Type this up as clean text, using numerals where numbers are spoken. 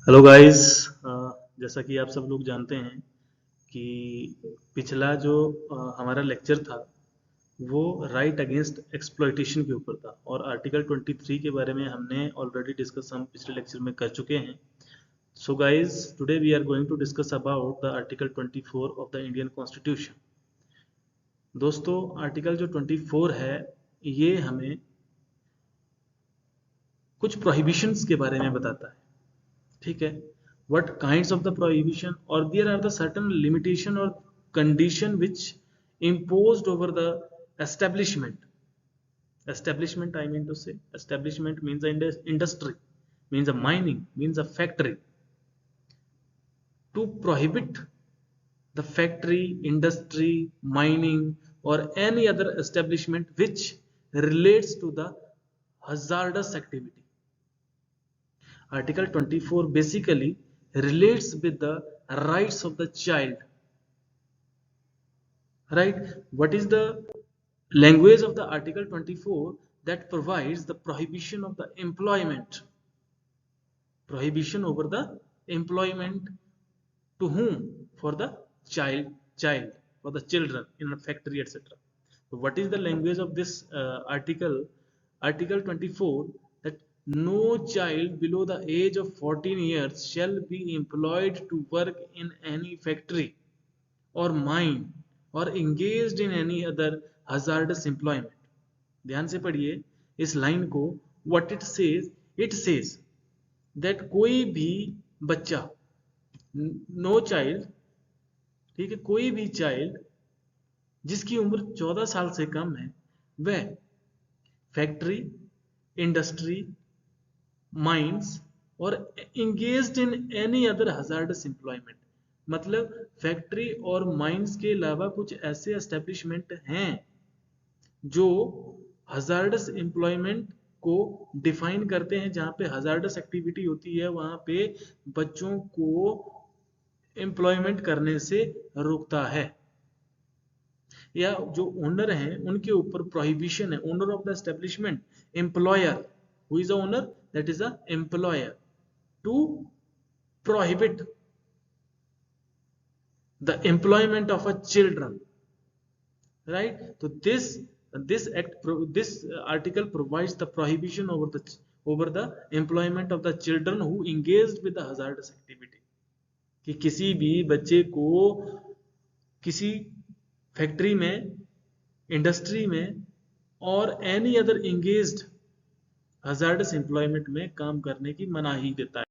Hello guys. जैसा कि आप सब लोग जानते हैं कि पिछला जो हमारा लेक्चर था वो राइट अगेंस्ट एक्सप्लॉइटेशन के ऊपर था और आर्टिकल 23 के बारे में हमने ऑलरेडी डिस्कस हम पिछले लेक्चर में कर चुके हैं। So guys, today we are going to discuss about the article 24 of the Indian constitution. दोस्तों, आर्टिकल जो 24 है ये हमें कुछ प्रोहिबिशंस के बारे में बताता है। ठीक है, what kinds of the prohibition or there are the certain limitation or condition which imposed over the establishment I mean to say establishment means a industry, means a mining, means a factory. To prohibit the factory, industry, mining or any other establishment which relates to the hazardous activity. Article 24 basically relates with the rights of the child. Right? What is the language of the Article 24 that provides the prohibition of the employment? Prohibition over the employment to whom? For the child, for the children in a factory, etc. So what is the language of this article? Article 24, that no child below the age of 14 years shall be employed to work in any factory or mine or engaged in any other hazardous employment. ध्यान से पढ़िए इस line को। what it says that कोई भी बच्चा, no child, ठीक है, कोई भी चाइल्ड जिसकी उम्र 14 साल से कम है वह फैक्ट्री, इंडस्ट्री, माइंस और engaged in any other hazardous employment, मतलब फैक्ट्री और माइंस के अलावा कुछ ऐसे एस्टेब्लिशमेंट हैं जो हजार्डस एम्प्लॉयमेंट को डिफाइन करते हैं, जहां पे हजार्डस एक्टिविटी होती है वहां पे बच्चों को एम्प्लॉयमेंट करने से रोकता है, या जो ओनर हैं उनके ऊपर प्रोहिबिशन है। Owner of the establishment, employer, who is the owner, that is the employer, to prohibit the employment of a children, right? So this article provides the prohibition over the employment of the children who engaged with the hazardous activity, कि किसी भी बच्चे को किसी factory में, industry में और any other engaged hazardous employment में काम करने की मनाही देता है।